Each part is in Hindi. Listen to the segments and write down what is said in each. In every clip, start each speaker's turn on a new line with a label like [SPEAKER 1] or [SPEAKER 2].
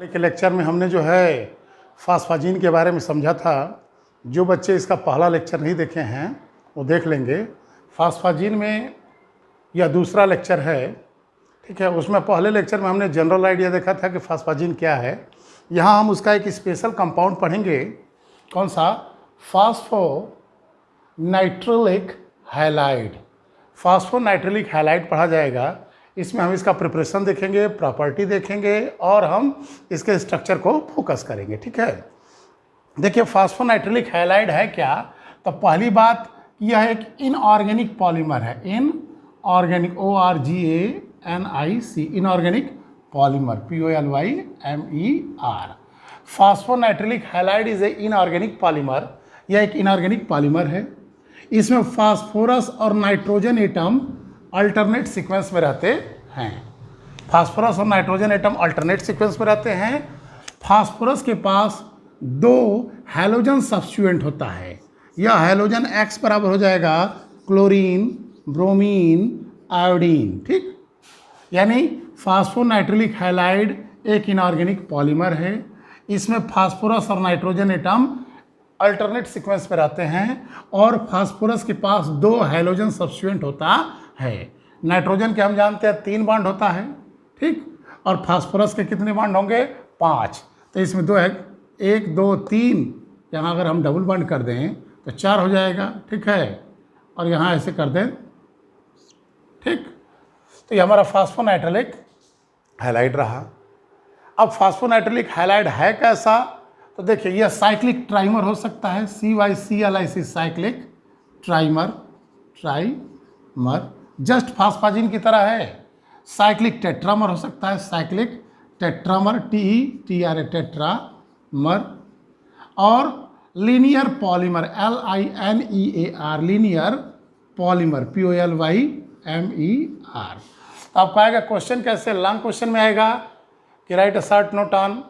[SPEAKER 1] के लेक्चर में हमने जो है फास्फाजीन के बारे में समझा था। जो बच्चे इसका पहला लेक्चर नहीं देखे हैं वो देख लेंगे। फास्फाजीन में यह दूसरा लेक्चर है, ठीक है। उसमें पहले लेक्चर में हमने जनरल आइडिया देखा था कि फास्फाजीन क्या है। यहाँ हम उसका एक स्पेशल कंपाउंड पढ़ेंगे। कौन सा? फास्फोनाइट्रिलिक हैलाइड। फास्फोनाइट्रिलिक हैलाइड पढ़ा जाएगा। इसमें हम इसका प्रिपरेशन देखेंगे, प्रॉपर्टी देखेंगे और हम इसके स्ट्रक्चर को फोकस करेंगे, ठीक है। देखिए फास्फोनाइट्रिलिक हैलाइड है क्या? तो पहली बात यह एक इनऑर्गेनिक पॉलीमर है। Inorganic ORGANIC inorganic polymer POLYMER। Phosphonitrilic halide is a inorganic polymer. यह एक इनऑर्गेनिक पॉलीमर है। इसमें फास्फोरस और नाइट्रोजन एटम अल्टरनेट सीक्वेंस में रहते हैं। फास्फोरस और नाइट्रोजन एटम अल्टरनेट सीक्वेंस में रहते हैं। फास्फोरस के पास दो हैलोजन सब्स्टिट्यूएंट होता है। यह हैलोजन X बराबर हो जाएगा क्लोरीन, ब्रोमीन, आयोडीन, ठीक। यानी फास्फोनाइट्रिलिक हैलाइड एक इनऑर्गेनिक पॉलीमर है। इसमें फास्फोरस और नाइट्रोजन एटम अल्टरनेट सीक्वेंस में रहते हैं और फास्फोरस के पास दो हैलोजन सब्स्टिट्यूएंट होता है। नाइट्रोजन के हम जानते हैं 3 बॉन्ड होता है, ठीक। और फास्फोरस के कितने बॉन्ड होंगे? 5। तो इसमें 2 है, 1 2 3। यहाँ अगर हम डबल बॉन्ड कर दें तो 4 हो जाएगा, ठीक है। और यहाँ ऐसे कर दें, ठीक। तो ये हमारा फास्फोनाइट्रिलिक हैलाइड रहा। अब फास्फोनाइट्रिलिक हैलाइड है कैसा? तो देखिए यह साइक्लिक ट्राइमर हो सकता है। CYCLIC cyclic trimer just phosphazene की तरह है। साइक्लिक टेट्रामर हो सकता है। Cyclic tetramer TETRA tetramer. और linear polymer LINEAR linear polymer POLYMER। तो आपको आएगा क्वेश्चन कैसे? लॉन्ग क्वेश्चन में आएगा कि write a short note on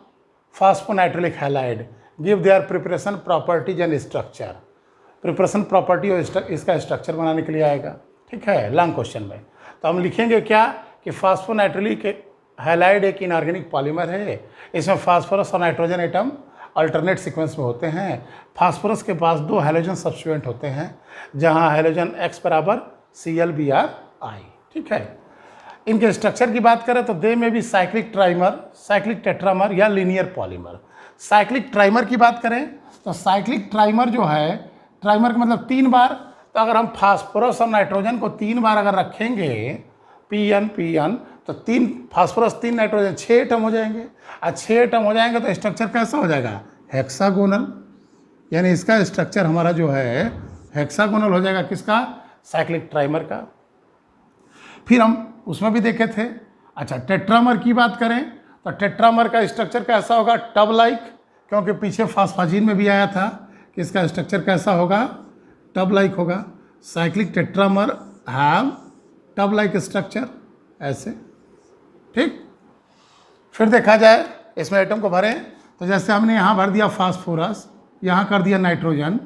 [SPEAKER 1] phosphonitrilic halide, give their preparation properties and structure. Preparation property और इसका स्ट्रक्चर बनाने के लिए आएगा, ठीक है, लॉन्ग क्वेश्चन में। तो हम लिखेंगे क्या कि फास्फोनाइट्रिलिक हैलाइड एक इनऑर्गेनिक पॉलीमर है। इसमें फास्फोरस और नाइट्रोजन एटम अल्टरनेट सीक्वेंस में होते हैं। फास्फोरस के पास दो हैलोजन सब्स्टिट्यूएंट होते हैं, जहां हैलोजन X बराबर ClBrI, ठीक है। इनके स्ट्रक्चर की बात करें तो दे में भी साइक्लिक ट्राइमर, साइक्लिक टेट्रामर या लीनियर पॉलीमर। साइक्लिक ट्राइमर की बात करें तो साइक्लिक ट्राइमर जो है, ट्राइमर का मतलब 3 बार। तो अगर हम फास्फोरस और नाइट्रोजन को 3 बार अगर रखेंगे PN तो 3 फास्फोरस 3 नाइट्रोजन 6 एटम हो जाएंगे। और 6 एटम हो जाएंगे तो स्ट्रक्चर कैसा हो जाएगा? हेक्सागोनल। यानी इसका स्ट्रक्चर हमारा जो है हेक्सागोनल हो जाएगा। किसका? साइक्लिक ट्राइमर का। फिर हम उसमें भी देखे थे। अच्छा, टेट्रामर की बात करें तो टेट्रामर का स्ट्रक्चर कैसा होगा? टब लाइक, क्योंकि पीछे फास्फाजीन में भी आया था कि इसका स्ट्रक्चर कैसा होगा? टब लाइक होगा। Cyclic tetramer have tub like structure, ऐसे, ठीक। फिर देखा जाए इसमें एटम को भरें तो जैसे हमने यहाँ भर दिया फास्फोरस, यहाँ कर दिया नाइट्रोजन,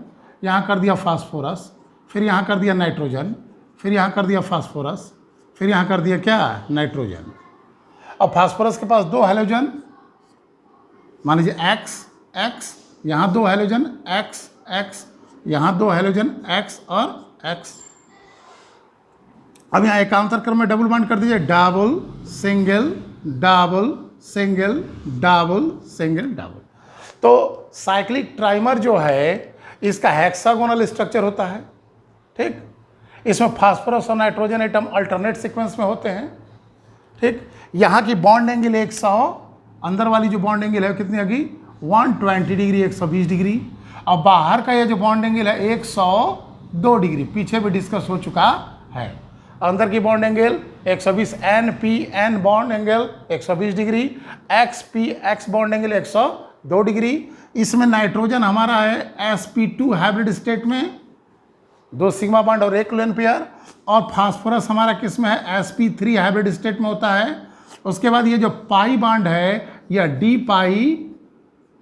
[SPEAKER 1] यहाँ कर दिया फास्फोरस, फिर यहाँ कर दिया नाइट्रोजन, फिर यहाँ कर दिया फास्फोरस, फिर यहाँ कर दिया क्या? नाइट्रोजन। अब फास्फोरस के पास 2 हैलोजन, मान लीजिए X, यहाँ 2 हैलोजन X, यहाँ 2 हैलोजन X और X। अब यहाँ एकांतर क्रम में डबल बॉन्ड कर दीजिए, double single double single double single double. तो साइक्लिक ट्राइमर जो है इसका हेक्सागोनल स्ट्रक्चर होता है, ठीक। इसमें फास्फोरस और नाइट्रोजन एटम अल्टरनेट सीक्वेंस में होते हैं, ठीक। यहाँ की बॉन्ड एंगल 100, अंदर वाली जो बॉन्ड एंगल है कितनी होगी? 120 डिग्री, 120 डिग्री। और बाहर का ये जो बॉन्ड एंगल है 102 डिग्री, पीछे भी डिस्कस हो चुका है। अंदर की bond angle 120, NPN bond angle 120 degree, XPX bond angle 102 degree. इसमें नाइट्रोजन हमारा है sp2 हाइब्रिड स्टेट में, 2 सिग्मा बॉन्ड और 1 लोन पेयर। और फास्फोरस हमारा किस में है? sp3 हाइब्रिड स्टेट में होता है। उसके बाद ये जो पाई बॉन्ड है यह D pi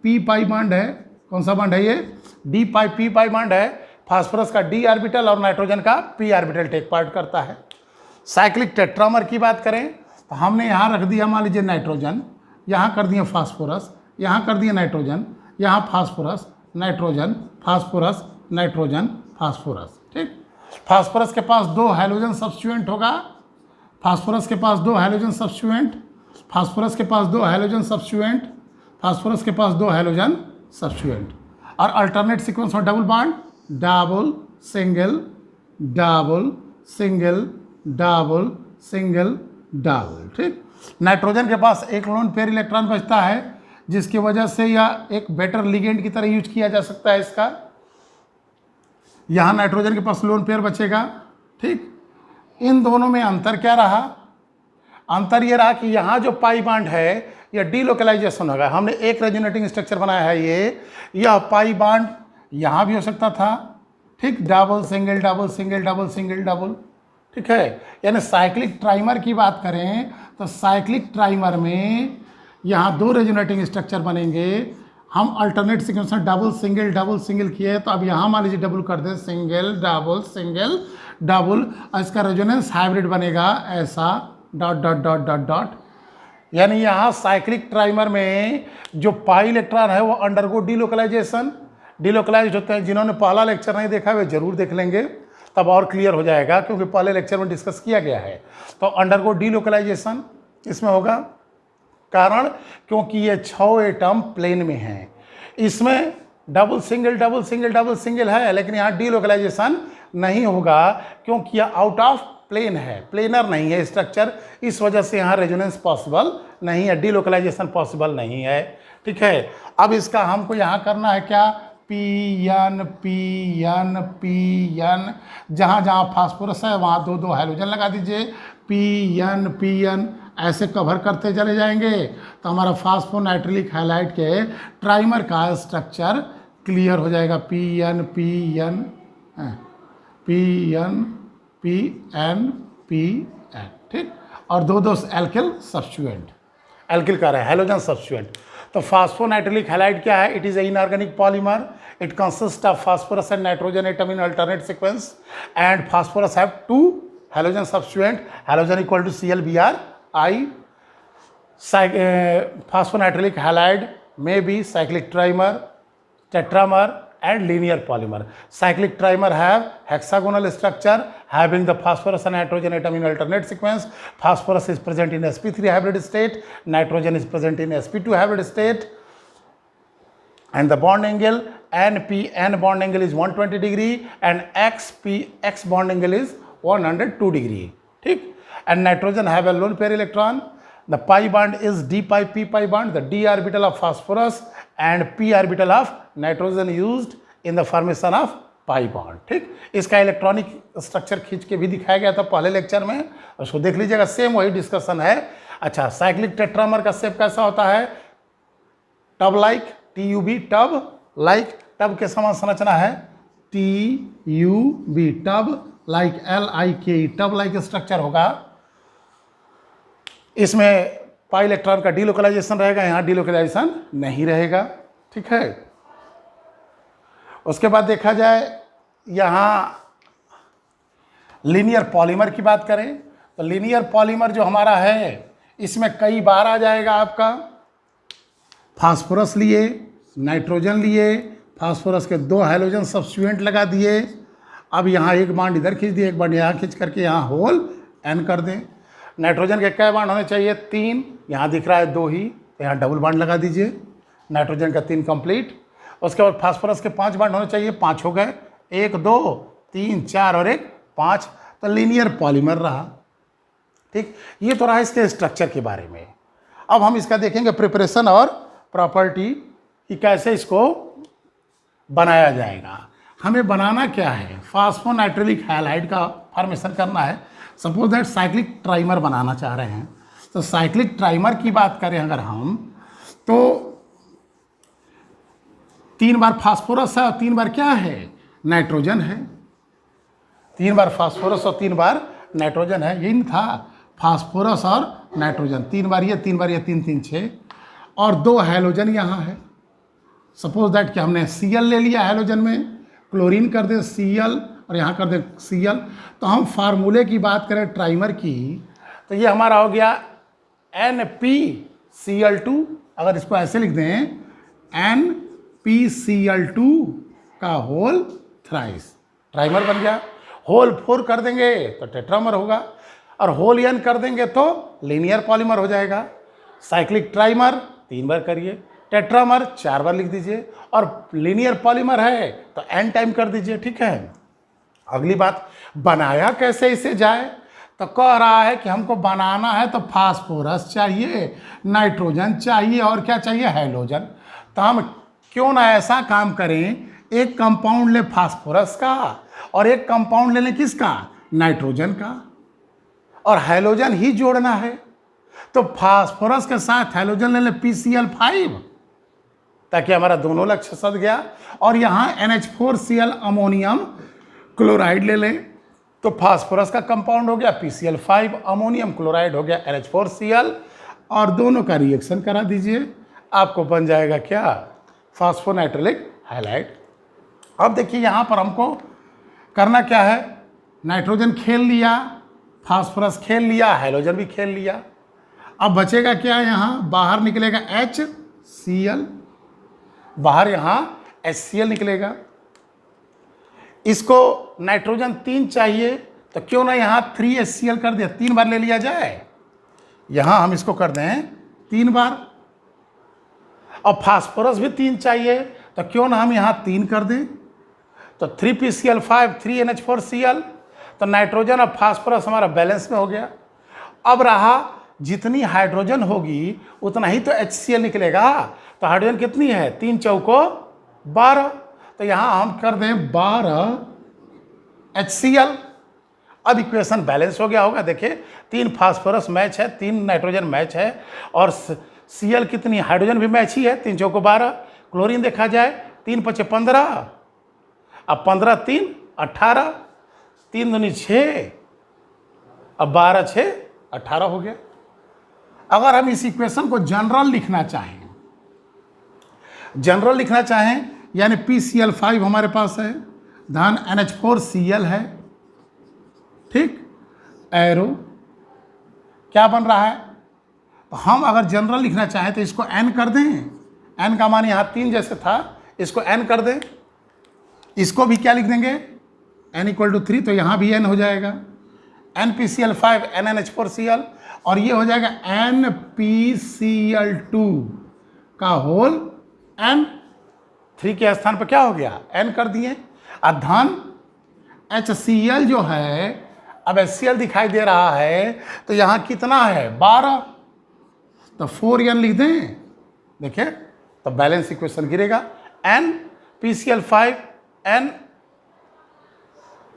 [SPEAKER 1] P pi bond है। कौन सा बॉन्ड है ये? D pi P pi bond है। फास्फोरस का D ऑर्बिटल और नाइट्रोजन का P ऑर्बिटल टेक पार्ट करता है। साइक्लिक टेट्रामर की बात करें तो हमने यहाँ रख दिया मान लीजिए नाइट्रोजन, यहाँ कर दिए फास्फोरस, यहाँ कर दिए नाइट्रोजन, यहाँ phosphorus nitrogen phosphorus nitrogen phosphorus. ठीक, फास्फोरस के पास 2 हाइड्रोजन सब्स्टिट्यूएंट होगा, फास्फोरस के पास 2 हाइड्रोजन सब्स्टिट्यूएंट, फास्फोरस के पास 2 हाइड्रोजन सब्स्टिट्यूएंट, फास्फोरस के पास 2 हाइड्रोजन सब्स्टिट्यूएंट। और अल्टरनेट सीक्वेंस में double bond, double single double single double single double. ठीक, नाइट्रोजन के पास एक लोन पेयर इलेक्ट्रॉन बचता है, जिसकी वजह से यह एक बेटर लिगेंड की तरह यूज किया जा सकता है इसका। यहाँ नाइट्रोजन के पास लोन पेयर बचेगा। ठीक, इन दोनों में अंतर क्या रहा? अंतर ये रहा कि यहाँ जो पाई बॉन्ड है यह डीलोकलाइजेशन होगा। हमने एक रेजोनेटिंग स्ट्रक्चर बनाया है, यह पाई बॉन्ड यहाँ भी हो सकता था। ठीक, double single double single double single double. ठीक है, यानी साइक्लिक ट्राइमर की बात करें तो साइक्लिक ट्राइमर में यहाँ 2 रेजोनेटिंग स्ट्रक्चर बनेंगे। हम अल्टरनेट सीक्वेंस में डबल सिंगल किए, तो अब यहाँ मान लीजिए डबल कर दें, सिंगल डबल, और इसका रेजोनेंस हाइब्रिड बनेगा ऐसा dot dot dot dot dot. यानी यहाँ साइक्लिक ट्राइमर में जो पाई इलेक्ट्रॉन है वो अंडरगो डीलोकलाइज होते हैं। जिन्होंने पहला लेक्चर नहीं देखा वे जरूर देख लेंगे, तब और क्लियर हो जाएगा, क्योंकि पहले लेक्चर में डिस्कस किया गया है। तो अंडरगो डीलोकलाइजेशन इसमें होगा, कारण क्योंकि ये 6 एटम प्लेन में हैं। इसमें डबल सिंगल है, लेकिन यहाँ डीलोकलाइजेशन नहीं होगा क्योंकि यह आउट ऑफ प्लेन है, प्लेनर नहीं है स्ट्रक्चर। इस वजह से यहाँ रेजोनेंस पॉसिबल नहीं है, डीलोकलाइजेशन पॉसिबल नहीं है। ठीक है, अब इसका हमको यहाँ करना है क्या, पी एन, जहाँ जहाँ फास्फोरस है वहाँ 2 हाइड्रोजन लगा दीजिए, पी एन ऐसे कवर करते चले जाएंगे, तो हमारा फास्फोनाइट्रिलिक हैलाइड के ट्राइमर का स्ट्रक्चर क्लियर हो जाएगा। P N. ठीक, और 2 एल्किल सब्स्टिट्यूएंट, एल्किल का रहा है हाइड्रोजन सब्स्टिट्यूएंट। तो फास्फोनाइट्रिलिक हैलाइड क्या है? It is a inorganic polymer. It consist of phosphorus and nitrogen atom in alternate sequence, and phosphorus have 2 halogen substituent, halogen equal to ClBr(I). Phosphonitrile halide may be cyclic trimer, tetramer and linear polymer. Cyclic trimer have hexagonal structure having the phosphorus and nitrogen atom in alternate sequence. Phosphorus is present in sp3 hybrid state, nitrogen is present in sp2 hybrid state, and the bond angle NP-N bond angle is 120 degree and XP-X bond angle is 102 degree. ठीक, and nitrogen have a lone pair electron. The pi bond is d pi p pi bond, the d orbital of phosphorus and p orbital of nitrogen used in the formation of pi bond. ठीक, इसका इलेक्ट्रॉनिक स्ट्रक्चर खींच के भी दिखाया गया था पहले लेक्चर में, उसको देख लीजिएगा, सेम वही डिस्कशन है। अच्छा, साइक्लिक टेट्रामर का शेप कैसा होता है? Tub like, TUB, tub like, tub के समान संरचना है, TUB, tub like, LIKE, tub like structure होगा। इसमें पाई इलेक्ट्रॉन का डीलोकलाइजेशन रहेगा, यहाँ डीलोकलाइजेशन नहीं रहेगा। ठीक है, उसके बाद देखा जाए यहाँ लीनियर पॉलीमर की बात करें तो लीनियर पॉलीमर जो हमारा है इसमें कई बार आ जाएगा आपका फास्फोरस लिए, नाइट्रोजन लिए, फास्फोरस के 2 हाइड्रोजन सब्स्टिट्यूएंट लगा दिए। अब यहाँ एक बांड इधर खींच दिए, एक बांड यहाँ खींच करके यहाँ होल N कर दें। नाइट्रोजन के क्या बांड होने चाहिए? 3, यहाँ दिख रहा है 2 ही, तो यहाँ डबल बांड लगा दीजिए, नाइट्रोजन का 3 कंप्लीट। उसके बाद फास्फोरस के 5 बांड होने चाहिए, 5 हो गए, 1 2 3 4 और 1 5, तो लीनियर पॉलीमर रहा। ठीक, ये तो रहा इसके स्ट्रक्चर के बारे में। अब हम इसका देखेंगे प्रिपरेशन और प्रॉपर्टी कि कैसे इसको बनाया जाएगा। हमें बनाना क्या है? फास्फोनाइट्रिलिक हैलाइड का फॉर्मेशन करना है। सपोज दैट साइक्लिक ट्राइमर बनाना चाह रहे हैं, तो साइक्लिक ट्राइमर की बात करें अगर हम, तो 3 बार फास्फोरस है और 3 बार क्या है? नाइट्रोजन है। 3 बार फास्फोरस और 3 बार नाइट्रोजन है, यही था, फास्फोरस और नाइट्रोजन। 3 बार ये 3 बार ये, 3 3 6, और 2 हैलोजन यहाँ है। सपोज दैट कि हमने Cl ले लिया हैलोजन में, क्लोरीन कर दें Cl और यहाँ कर दें Cl। तो हम फार्मूले की बात करें ट्राइमर की, तो ये हमारा हो गया NP Cl2, अगर इसको ऐसे लिख दें NpCl2 का होल थ्राइस, ट्राइमर बन गया। होल 4 कर देंगे तो टेट्रामर होगा, और होल n कर देंगे तो लीनियर पॉलीमर हो जाएगा। साइक्लिक ट्राइमर 3 बार करिए, टेट्रामर 4 बार लिख दीजिए, और लीनियर पॉलीमर है तो n टाइम कर दीजिए, ठीक है। अगली बात, बनाया कैसे इसे जाए, तो कह रहा है कि हमको बनाना है तो फास्फोरस चाहिए, नाइट्रोजन चाहिए, और क्या चाहिए, हैलोजन। तो हम क्यों ना ऐसा काम करें, एक कंपाउंड ले फास्फोरस का और एक कंपाउंड ले लें किसका, नाइट्रोजन का, और हैलोजन ही जोड़ना है। तो फास्फोरस के साथ हैलोजन ले लें PCl5, ताकि हमारा दोनों लक्ष्य सध गया। और यहाँ NH4Cl अमोनियम क्लोराइड ले लें, तो फास्फोरस का कंपाउंड हो गया PCl5, अमोनियम क्लोराइड हो गया NH4Cl, और दोनों का रिएक्शन करा दीजिए, आपको बन जाएगा क्या, फास्फोनाइट्रिलिक हैलाइड। अब देखिए यहाँ पर हमको करना क्या है, नाइट्रोजन खेल लिया, फास्फोरस खेल लिया, हैलोजन भी खेल लिया। अब बचेगा क्या, यहाँ बाहर निकलेगा HCl, बाहर यहाँ HCl निकलेगा। इसको नाइट्रोजन 3 चाहिए, तो क्यों ना यहाँ 3HCl कर दिया, 3 बार ले लिया जाए। यहाँ हम इसको कर दें 3 बार। और फास्फोरस भी 3 चाहिए, तो क्यों ना हम यहाँ 3 कर दें, तो 3PCl5 3NH4Cl, तो नाइट्रोजन और फास्फोरस हमारा बैलेंस में हो गया। अब रहा, जितनी हाइड्रोजन होगी उतना ही तो HCl निकलेगा। तो हाइड्रोजन कितनी है, 3 चौको 12, तो यहाँ हम कर दें 12 HCl। अब इक्वेशन बैलेंस हो गया होगा। देखिए 3 फास्फोरस मैच है, 3 नाइट्रोजन मैच है, और Cl कितनी, हाइड्रोजन भी मैच ही है, 3 चौको 12। क्लोरीन देखा जाए 3 5 15, अब 15 3 18, 3 दूनी 6, अब 12 6 18 हो गया। अगर हम इस इक्वेशन को जनरल लिखना चाहें, यानी PCl5 हमारे पास है, धन NH4Cl है, ठीक, एरो क्या बन रहा है। तो हम अगर जनरल लिखना चाहें तो इसको n कर दें, n का मान यहाँ 3 जैसे था, इसको n कर दें। इसको भी क्या लिख देंगे, n = 3, तो यहाँ भी n हो जाएगा, NPCl5 NNH4Cl, और ये हो जाएगा NPCl2 का होल n। 3 के स्थान पर क्या हो गया, n कर दिए। धन HCl जो है, अब HCl दिखाई दे रहा है, तो यहाँ कितना है 12, तो 4n लिख दें। देखिए तो बैलेंस इक्वेशन गिरेगा, NPCl5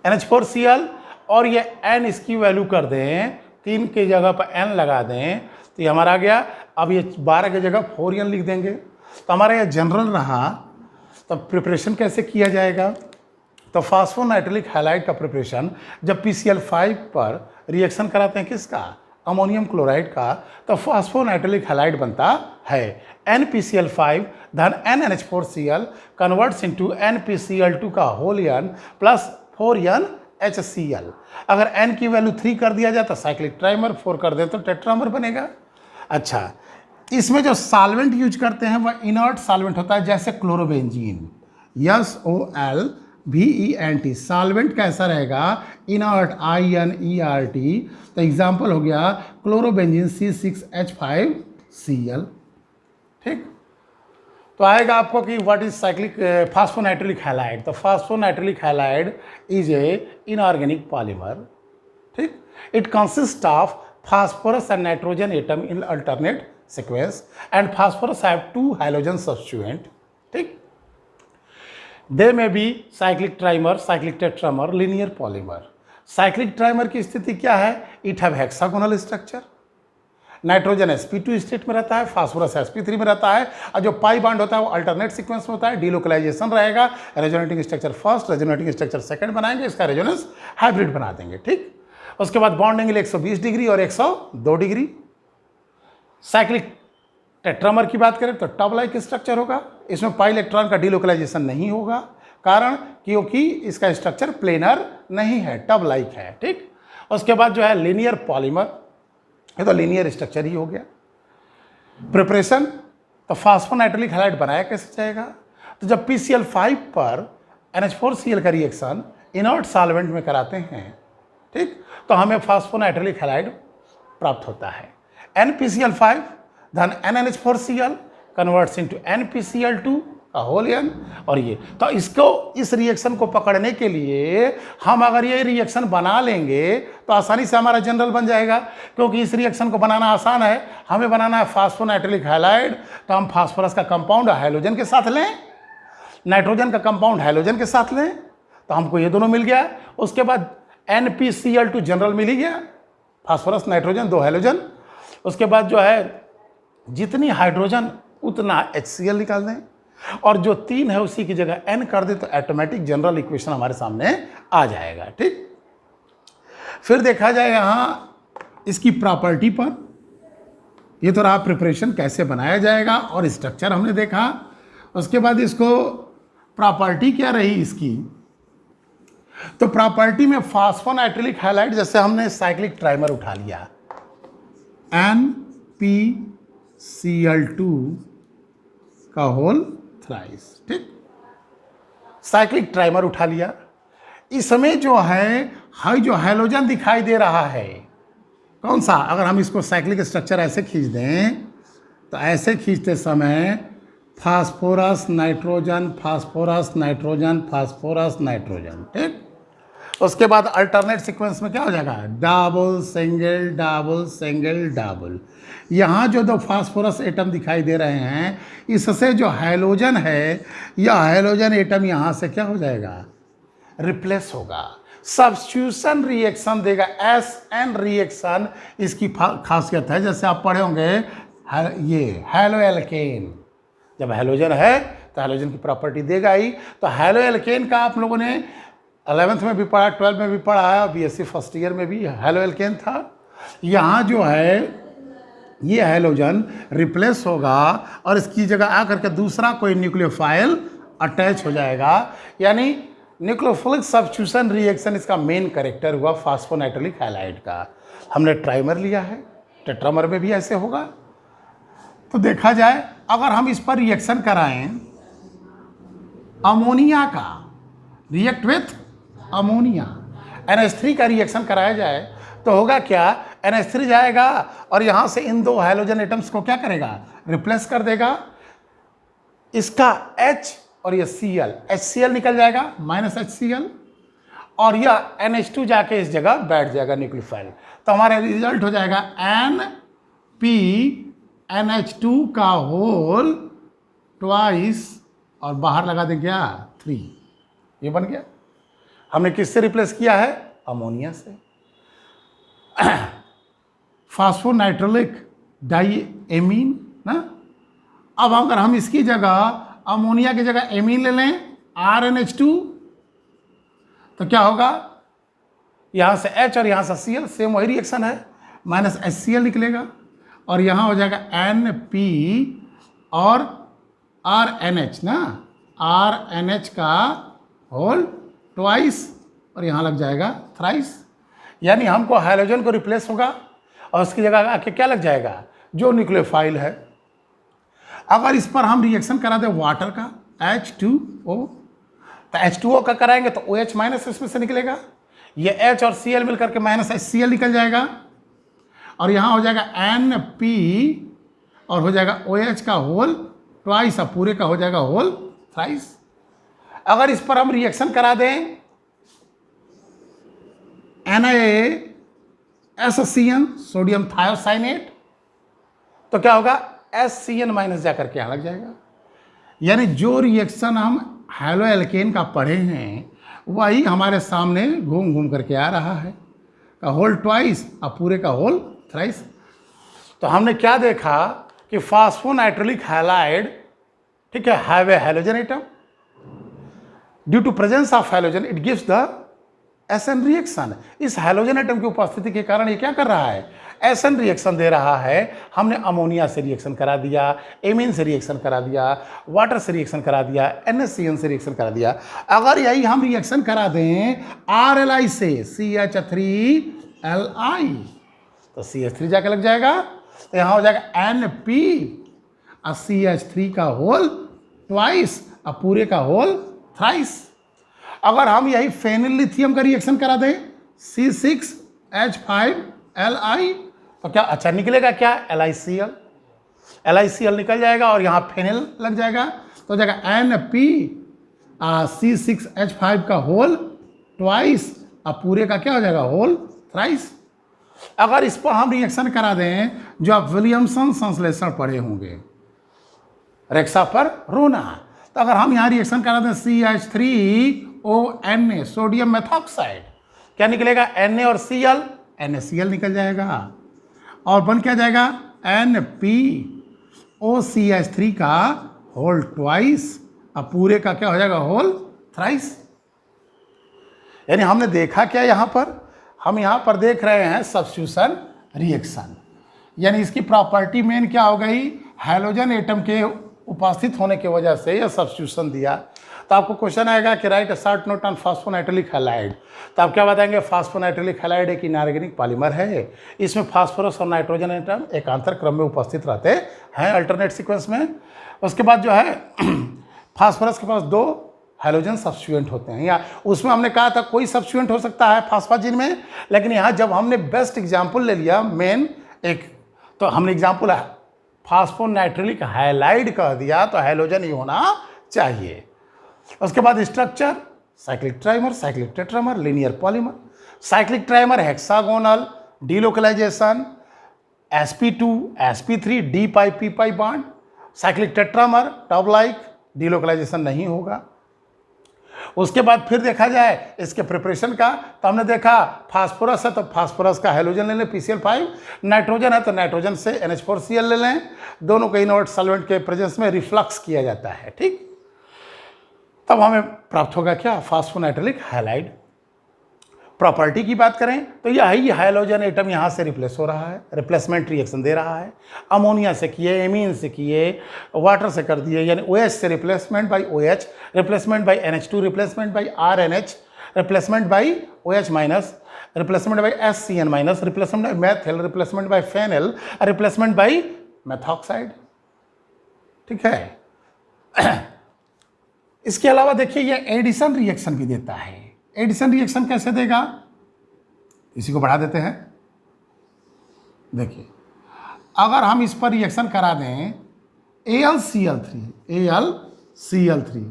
[SPEAKER 1] NH4Cl, और ये n इसकी वैल्यू कर दें, 3 की जगह पर n लगा दें, तो ये हमारा आ गया। अब ये 12 की जगह 4n लिख देंगे, तो हमारा ये जनरल रहा। तो प्रिपरेशन कैसे किया जाएगा, तो फास्फोनाइट्रिलिक हैलाइड का प्रिपरेशन जब PCl5 पर रिएक्शन कराते हैं किसका, अमोनियम क्लोराइड का, तो फास्फोनाइट्रिलिक हैलाइड बनता है NPCl5 धन NNH4Cl कन्वर्ट्स इनटू NPCl2 का whole n plus 4n HCl। अगर n की वैल्यू 3 कर दिया जाए तो साइक्लिक ट्राइमर, 4 कर दें तो टेट्रामर बनेगा। अच्छा, इसमें जो सॉल्वेंट यूज करते हैं वह इनर्ट सॉल्वेंट होता है, जैसे क्लोरोबेंजीन, SOLVENT। सॉल्वेंट कैसा रहेगा, इनर्ट, INERT। तो एग्जाम्पल हो गया क्लोरोबेंजीन C6H5Cl, ठीक। तो आएगा आपको कि what is cyclic phosphonitrilic halide. तो phosphonitrilic halide is a inorganic polymer, ठीक। It consist of phosphorus and nitrogen atom in alternate sequence, and phosphorus have 2 halogen substituent, ठीक। They may be cyclic trimer, cyclic tetramer, linear polymer। Cyclic trimer की स्थिति क्या है, it have hexagonal structure, nitrogen sp2 state में रहता है, फास्फोरस sp3 में रहता है, और जो पाई बॉन्ड होता है वो अल्टरनेट सीक्वेंस में होता है, डीलोकलाइजेशन रहेगा, resonating structure first, resonating structure second बनाएंगे, इसका रेजोनेंस हाइब्रिड बना देंगे, ठीक। उसके बाद बॉन्ड एंगल 120 डिग्री और 102 डिग्री। साइक्लिक टेट्रामर की बात करें तो टब लाइक स्ट्रक्चर होगा, इसमें पाई इलेक्ट्रॉन का डीलोकलाइजेशन नहीं होगा, कारण क्योंकि इसका स्ट्रक्चर प्लेनर नहीं है, टब लाइक है, ठीक। उसके बाद जो है लीनियर पॉलीमर, ये तो लीनियर स्ट्रक्चर ही हो गया। प्रिपरेशन, तो फास्फोनाइट्रिलिक हैलाइड बनाया कैसे जाएगा? तो जब PCl5 पर NH4Cl का रिएक्शन इनर्ट सॉल्वेंट में कराते हैं, ठीक, तो हमें फास्फोनाइट्रिलिक हैलाइड प्राप्त होता है। NPCl5 धन NNH4Cl कन्वर्ट्स इनटू NPCl2 का होल n, और ये तो इस रिएक्शन को पकड़ने के लिए हम अगर ये रिएक्शन बना लेंगे तो आसानी से हमारा जनरल बन जाएगा, क्योंकि इस रिएक्शन को बनाना आसान है। हमें बनाना है फास्फोनाइट्रिलिक हैलाइड, तो हम फास्फोरस का कंपाउंड हाइड्रोजन के साथ लें, नाइट्रोजन का कंपाउंड हाइड्रोजन के साथ लें, तो हमको ये दोनों मिल गया। उसके बाद NPCl2 जनरल मिल ही गया, फास्फोरस नाइट्रोजन 2 हाइड्रोजन। उसके बाद जो है जितनी हाइड्रोजन उतना HCl निकाल दें, और जो 3 है उसी की जगह N कर दे, तो ऑटोमेटिक जनरल इक्वेशन हमारे सामने आ जाएगा। ठीक, फिर देखा जाए यहाँ इसकी प्रॉपर्टी पर। ये तो रहा प्रिपरेशन कैसे बनाया जाएगा और स्ट्रक्चर हमने देखा। उसके बाद इसको प्रॉपर्टी क्या रही इसकी, तो प्रॉपर्टी में फास्फोनाइट्रिलिक हैलाइड, जैसे हमने साइक्लिक ट्राइमर उठा लिया NPCl2 का होल थ्राइस, ठीक, साइक्लिक ट्राइमर उठा लिया। इसमें जो है जो हैलोजन दिखाई दे रहा है कौन सा, अगर हम इसको साइक्लिक स्ट्रक्चर ऐसे खींच दें, तो ऐसे खींचते समय phosphorus nitrogen phosphorus nitrogen phosphorus nitrogen, ठीक। उसके बाद अल्टरनेट सीक्वेंस में क्या हो जाएगा, double single double single double. यहाँ जो 2 फास्फोरस एटम दिखाई दे रहे हैं, इससे जो हैलोजन है, यह हैलोजन एटम यहाँ से क्या हो जाएगा, रिप्लेस होगा, सब्स्टिट्यूशन रिएक्शन देगा। SN रिएक्शन इसकी खासियत है, जैसे आप पढ़े होंगे ये हैलोएल्केन, जब हैलोजन है तो हैलोजन की प्रॉपर्टी देगा ही। तो हैलोएल्केन का आप लोगों ने 11th में भी पढ़ा, 12th में भी पढ़ा है, और BSc फर्स्ट ईयर में भी हैलोएल्केन था। यहाँ जो है ये हैलोजन रिप्लेस होगा और इसकी जगह आकर के दूसरा कोई न्यूक्लियोफाइल अटैच हो जाएगा, यानी न्यूक्लियोफिलिक सब्स्टिट्यूशन रिएक्शन इसका मेन कैरेक्टर हुआ फास्फोनाइट्रिलिक हैलाइड का। हमने ट्राइमर लिया है, टेट्रामर में भी ऐसे होगा। तो देखा जाए अगर हम इस पर रिएक्शन कराएं, अमोनिया का रिएक्ट विथ अमोनिया, NH3 का रिएक्शन कराया जाए तो होगा क्या, NH3 जाएगा और यहाँ से इन 2 हैलोजन एटम्स को क्या करेगा, रिप्लेस कर देगा। इसका H और ये Cl, HCl निकल जाएगा -HCl, और यह NH2 जाके इस जगह बैठ जाएगा न्यूक्लियोफाइल। तो हमारा रिजल्ट हो जाएगा NPNH2 का होल ट्वाइस, और बाहर लगा दें क्या 3, ये बन गया। हमने किससे रिप्लेस किया है, अमोनिया से। फास्फोनाइट्रिलिक डाईएमीन ना। अब अगर हम इसकी जगह अमोनिया की जगह एमीन ले लें RNH2, तो क्या होगा, यहाँ से H और यहाँ से Cl, सेम वही रिएक्शन है, -HCl निकलेगा, और यहाँ हो जाएगा NP और RNH ना, RNH का होल ट्वाइस, और यहाँ लग जाएगा थ्राइस। यानी हमको हाइड्रोजन को रिप्लेस होगा और उसकी जगह आके क्या लग जाएगा, जो न्यूक्लियोफाइल है। अगर इस पर हम रिएक्शन करा दें वाटर का H2O, तो H2O का कराएंगे तो OH माइनस इसमें से निकलेगा, ये H और Cl मिलकर के -HCl निकल जाएगा, और यहाँ हो जाएगा NP और हो जाएगा OH का होल ट्वाइस, और पूरे का हो जाएगा होल थ्राइस। अगर इस पर हम रिएक्शन करा दें NaSCN सोडियम थायोसाइनेट, तो क्या होगा, SCN माइनस जाकर के यहाँ लग जाएगा। यानी जो रिएक्शन हम हैलोएल्केन का पढ़े हैं वही हमारे सामने घूम घूम करके आ रहा है, का होल ट्वाइस और पूरे का होल थ्राइस। तो हमने क्या देखा कि फास्फोनाइट्रिलिक हैलाइड, ठीक है, have a halogen atom, due to presence of halogen it gives the SN reaction. इस हैलोजन एटम की उपस्थिति के कारण ये क्या कर रहा है, SN रिएक्शन दे रहा है। हमने अमोनिया से रिएक्शन करा दिया, एमीन से रिएक्शन करा दिया, वाटर से रिएक्शन करा दिया, NaCN से रिएक्शन करा दिया। अगर यही हम रिएक्शन करा दें RLI से CH3Li, तो CH3 जाके लग जाएगा, तो यहाँ हो जाएगा NP(CH3 का होल ट्वाइस और पूरे का होल थ्राइस। अगर हम यही फेनिल लिथियम का रिएक्शन करा दें C6H5Li तो क्या अच्छा निकलेगा, क्या LiCl निकल जाएगा और यहाँ फेनिल लग जाएगा तो हो जाएगा NP(C6H5 का होल ट्वाइस और पूरे का क्या हो जाएगा होल थ्राइस। अगर इस पर हम रिएक्शन करा दें जो आप विलियमसन संश्लेषण पढ़े होंगे रेक्सा पर रोना, तो अगर हम यहाँ रिएक्शन करा दें CH3ONA सोडियम मेथॉक्साइड, क्या निकलेगा Na और Cl, NaCl निकल जाएगा और बन क्या जाएगा NPOCH3 का होल ट्वाइस और पूरे का क्या हो जाएगा होल थ्राइस। यानी हमने देखा क्या यहाँ पर, हम यहाँ पर देख रहे हैं सब्स्टिट्यूशन रिएक्शन, यानी इसकी प्रॉपर्टी मेन क्या हो गई, हैलोजन एटम के उपस्थित होने की वजह से यह सब्स्टिट्यूशन दिया। तो आपको क्वेश्चन आएगा कि write a short note on phosphonitrilic halide, तो आप क्या बताएंगे, फास्फोनाइट्रिलिक हैलाइड एक इनऑर्गेनिक पॉलीमर है, इसमें फास्फोरस और नाइट्रोजन एटम एकांतर क्रम में उपस्थित रहते हैं अल्टरनेट सीक्वेंस में। उसके बाद जो है फास्फोरस के पास 2 हैलोजन सब्स्टिट्यूएंट होते हैं, या उसमें हमने कहा था कोई सब्स्टिट्यूएंट हो सकता है फास्फाजिन में, लेकिन यहाँ जब हमने बेस्ट एग्जाम्पल ले लिया मेन एक, तो हमने एग्जाम्पल फास्फोनाइट्रिलिक हैलाइड कह दिया, तो हैलोजन ही होना चाहिए। उसके बाद structure cyclic trimer, cyclic tetramer, linear polymer. Cyclic trimer hexagonal delocalisation sp2 sp3 d pi p pi bond. Cyclic tetramer top like delocalisation नहीं होगा। उसके बाद फिर देखा जाए इसके प्रिपरेशन का, तो हमने देखा फास्फोरस है तो फास्फोरस का हैलोजन ले लें PCl5, नाइट्रोजन है तो नाइट्रोजन से NH4Cl ले लें, दोनों को इनवर्ट सॉल्वेंट के प्रेजेंस में रिफ्लक्स किया जाता है, ठीक। तब हमें प्राप्त होगा क्या, फास्फोनाइट्रिलिक हैलाइड। प्रॉपर्टी की बात करें तो यही हैलोजन एटम यहाँ से रिप्लेस हो रहा है, रिप्लेसमेंट रिएक्शन दे रहा है, अमोनिया से किए, एमीन से किए, वाटर से कर दिए, यानी OH से replacement by OH, replacement by NH2, replacement by RNH, replacement by OH minus, replacement by SCN minus, replacement by methyl, replacement by phenyl, replacement by methoxide, ठीक है। इसके अलावा देखिए ये एडिशन रिएक्शन भी देता है। एडिशन रिएक्शन कैसे देगा, इसी को बढ़ा देते हैं। देखिए अगर हम इस पर रिएक्शन करा दें AlCl3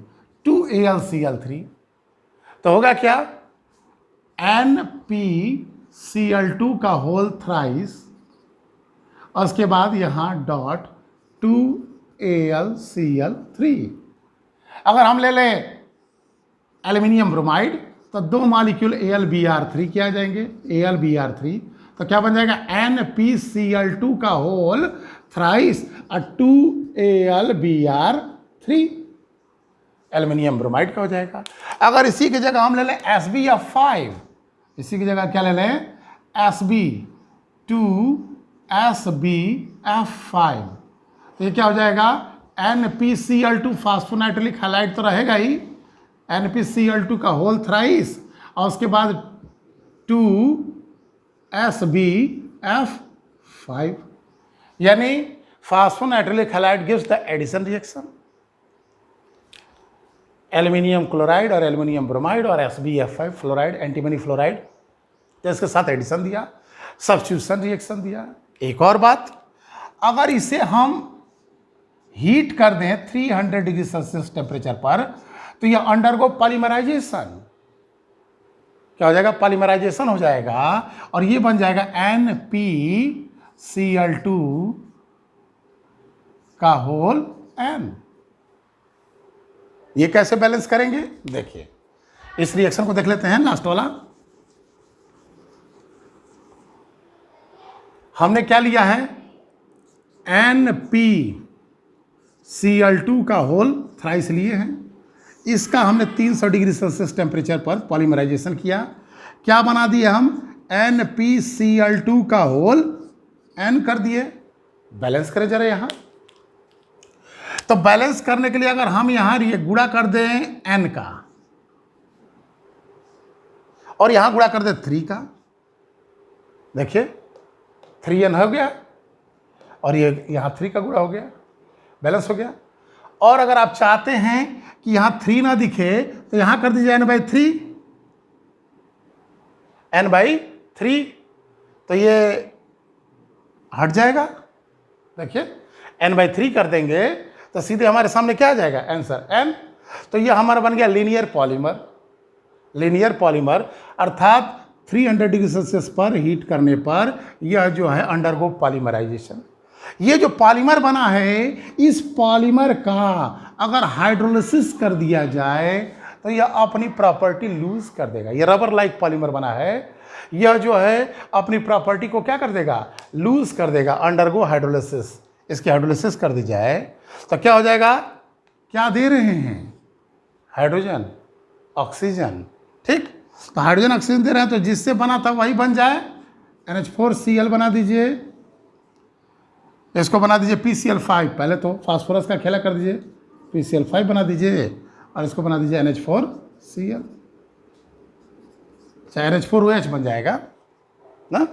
[SPEAKER 1] टू AlCl3 तो होगा क्या, NPCl2 का होल थ्राइस, और उसके बाद यहाँ डॉट 2AlCl3। अगर हम ले लें एल्यूमिनियम ब्रोमाइड तो 2 मॉलिक्यूल AlBr3 क्या आ जाएंगे, AlBr3, तो क्या बन जाएगा NPCl2 का होल थ्राइस और 2AlBr3 एल्यूमिनियम ब्रोमाइड का हो जाएगा। अगर इसी की जगह हम ले लें SbF5, इसी की जगह क्या ले लें SB2SbF5, तो ये क्या हो जाएगा NPCl2 फास्फोनाइट्रिलिक हैलाइड तो रहेगा ही, NPCl2 का होल थ्राइस और उसके बाद 2SbF5, यानी phosphonitrilic halide gives the addition reaction, aluminium chloride और एल्यूमिनियम ब्रोमाइड और SbF5 फ्लोराइड एंटीमनी फ्लोराइड, तो इसके साथ एडिशन दिया, सब्स्टिट्यूशन रिएक्शन दिया। एक और बात, अगर इसे हम हीट कर दें 300 डिग्री सेल्सियस टेम्परेचर पर तो यह अंडरगो पॉलीमराइजेशन, क्या हो जाएगा, पॉलीमराइजेशन हो जाएगा और ये बन जाएगा NPCl2 का होल N। ये कैसे बैलेंस करेंगे, देखिए इस रिएक्शन को देख लेते हैं, लास्ट वाला। हमने क्या लिया है, NPCl2 का होल थ्राइस लिए हैं, इसका हमने 300 डिग्री सेल्सियस टेम्परेचर पर पॉलीमराइजेशन किया, क्या बना दिए हम NPCl2 का होल N कर दिए। बैलेंस करें जरा यहाँ, तो बैलेंस करने के लिए अगर हम यहाँ ये गुणा कर दें N का और यहाँ गुणा कर दें 3 का, देखिए 3N हो गया, और ये यहाँ 3 का गुणा हो गया, बैलेंस हो गया। और अगर आप चाहते हैं कि यहाँ 3 ना दिखे तो यहाँ कर दीजिए n/3, n/3, तो ये हट जाएगा। देखिए n/3 कर देंगे तो सीधे हमारे सामने क्या आ जाएगा, आंसर n। तो ये हमारा बन गया लीनियर पॉलीमर। लीनियर पॉलीमर अर्थात 300 डिग्री सेल्सियस पर हीट करने पर यह जो है अंडरगो पॉलीमराइजेशन। ये जो पॉलीमर बना है, इस पॉलीमर का अगर हाइड्रोलिसिस कर दिया जाए तो यह अपनी प्रॉपर्टी लूज कर देगा। यह रबर लाइक पॉलीमर बना है, यह जो है अपनी प्रॉपर्टी को क्या कर देगा, लूज कर देगा, अंडरगो हाइड्रोलिसिस। इसकी हाइड्रोलिसिस कर दी जाए तो क्या हो जाएगा, क्या दे रहे हैं, हाइड्रोजन ऑक्सीजन। ठीक, तो हाइड्रोजन ऑक्सीजन दे रहे हैं तो जिससे बना था वही बन जाए, NH4Cl बना दीजिए, इसको बना दीजिए PCl5। पहले तो फास्फोरस का खेला कर दीजिए, PCl5 बना दीजिए और इसको बना दीजिए NH4Cl, चाहे NH4OH बन जाएगा ना,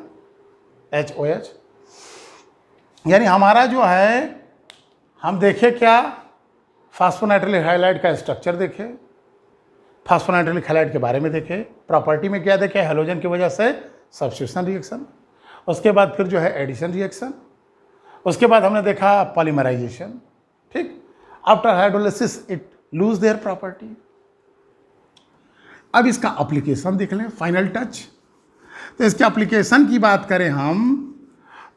[SPEAKER 1] HOH। यानी हमारा जो है, हम देखें क्या, फास्फोनाइट्रिलिक हैलाइड का स्ट्रक्चर देखें, फास्फोनाइट्रिलिक हैलाइड के बारे में देखें, प्रॉपर्टी में क्या देखें, हैलोजन की वजह से सब्स्टिट्यूशन रिएक्शन, उसके बाद फिर जो है एडिशन रिएक्शन, उसके बाद हमने देखा पॉलीमराइजेशन। ठीक, after hydrolysis it lose their property. अब इसका एप्लीकेशन देख लें, फाइनल टच। तो इसके एप्लीकेशन की बात करें हम,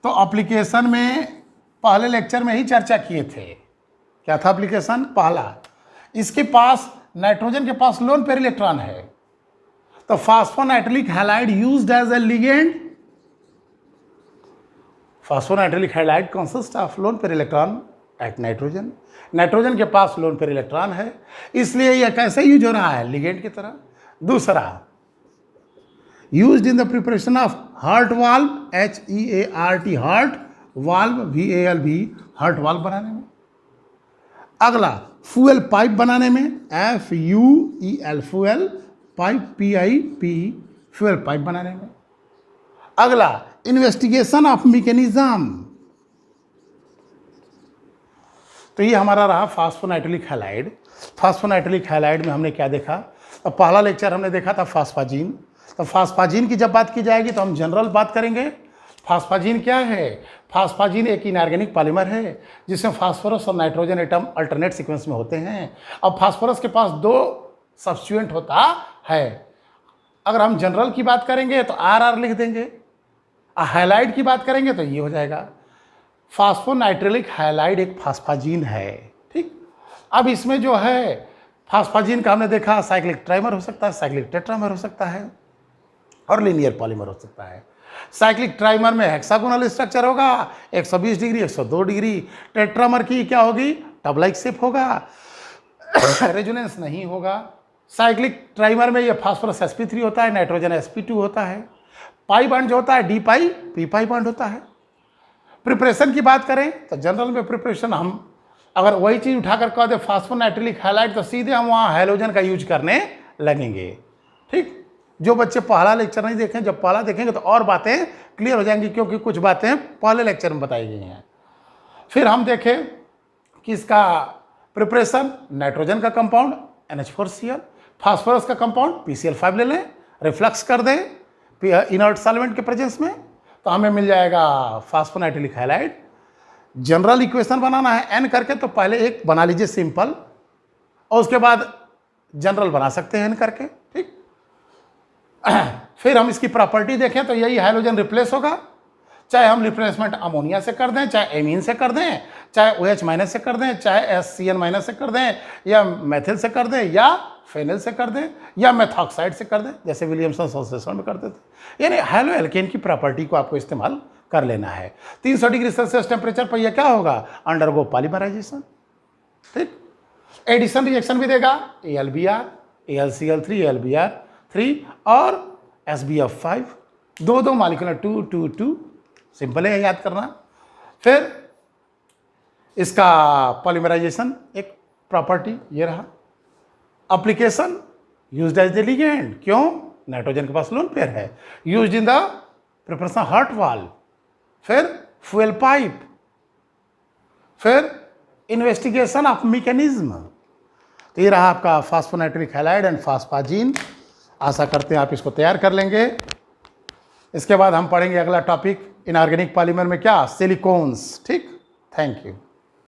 [SPEAKER 1] तो एप्लीकेशन में पहले लेक्चर में ही चर्चा किए थे। क्या था एप्लीकेशन पहला, इसके पास नाइट्रोजन के पास लोन पेयर इलेक्ट्रॉन है, तो phosphonitrilic halide used as a ligand. Phosphonitrilic halide consist of lone pair electron at nitrogen. Nitrogen के पास लोन पेयर इलेक्ट्रॉन है, इसलिए यह कैसे यूज हो रहा है, लिगेंड की तरह। दूसरा, used in the preparation of heart valve, HEART heart valve, VALV heart valve बनाने में। अगला, फ्यूल पाइप बनाने में, FUEL fuel pipe, PIP fuel pipe बनाने में। अगला, इन्वेस्टिगेशन ऑफ मैकेनिज्म। तो ये हमारा रहा फास्फोनाइट्रिलिक हैलाइड। फास्फोनाइट्रिलिक हैलाइड में हमने क्या देखा, तो पहला लेक्चर हमने देखा था फास्फाजीन। तो फास्फाजीन की जब बात की जाएगी तो हम जनरल बात करेंगे। फास्फाजीन क्या है, फास्फाजीन एक इनऑर्गेनिक पॉलीमर है जिसमें फास्फोरस और नाइट्रोजन एटम अल्टरनेट सीक्वेंस में होते हैं। अब फास्फोरस के पास 2 सब्स्टिट्यूएंट होता है। अगर हम जनरल की बात करेंगे तो RR लिख देंगे, हैलाइड की बात करेंगे तो ये हो जाएगा। फास्फोनाइट्रिलिक हैलाइड एक फास्फाजीन है। ठीक, अब इसमें जो है फास्फाजीन का हमने देखा साइक्लिक ट्राइमर हो सकता है, साइक्लिक टेट्रामर हो सकता है और लीनियर पॉलीमर हो सकता है। साइक्लिक ट्राइमर में हेक्सागोनल स्ट्रक्चर होगा, 120 डिग्री, 102 डिग्री। टेट्रामर की क्या होगी, टब लाइक शेप होगा, रेजोनेंस नहीं होगा। साइक्लिक ट्राइमर में ये फास्फोरस sp3 होता है, नाइट्रोजन sp2 होता है, पाई बॉन्ड जो होता है d pi p pi bond होता है। प्रिपरेशन की बात करें तो जनरल में प्रिपरेशन हम अगर वही चीज़ उठाकर कह दे फास्फोनाइट्रिलिक हैलाइड तो सीधे हम वहाँ हैलोजन का यूज करने लगेंगे। ठीक, जो बच्चे पहला लेक्चर नहीं देखें, जब पहला देखेंगे तो और बातें क्लियर हो जाएंगी, क्योंकि कुछ बातें पहले लेक्चर में बताई गई हैं। फिर हम देखें कि इसका प्रिपरेशन, नाइट्रोजन का कंपाउंड NH4Cl, फास्फोरस का कंपाउंड PCl5 ले लें, रिफ्लक्स कर दें इनर्ट सॉल्वेंट के प्रेजेंस में, तो हमें मिल जाएगा फास्फोनाइट्रिलिक हैलाइड। जनरल इक्वेशन बनाना है n करके, तो पहले एक बना लीजिए सिंपल और उसके बाद जनरल बना सकते हैं n करके। ठीक, फिर हम इसकी प्रॉपर्टी देखें तो यही हाइड्रोजन रिप्लेस होगा, चाहे हम रिप्लेसमेंट अमोनिया से कर दें, चाहे एमीन से कर दें, चाहे OH माइनस से कर दें, चाहे SCN माइनस से कर दें, या मेथिल से कर दें, या फेनिल से कर दें, या मेथॉक्साइड से कर दें, जैसे विलियमसन संश्लेषण में करते थे। यानी हैलो एल्केन की प्रॉपर्टी को आपको इस्तेमाल कर लेना है। 300 डिग्री सेल्सियस टेम्परेचर पर यह क्या होगा, अंडरगो पॉलीमराइजेशन। ठीक, एडिशन रिएक्शन भी देगा, AlBr, AlCl3, AlBr3 और SbF5, 2 मॉलिक्यूलर 2 सिंपल है याद करना। फिर इसका पॉलीमराइजेशन एक प्रॉपर्टी ये रहा। Application, used as the ligand, क्यों, नाइट्रोजन के पास लोन पेयर है। Used in the preparation heart valve. फिर फ्यूल पाइप, फिर इन्वेस्टिगेशन ऑफ मैकेनिज्म। तो ये रहा आपका फास्फोनाइट्रिक हैलाइड एंड फास्फाजीन। आशा करते हैं आप इसको तैयार कर लेंगे। इसके बाद हम पढ़ेंगे अगला टॉपिक इनऑर्गेनिक पॉलीमर में क्या, सिलिकॉन्स। ठीक, थैंक यू।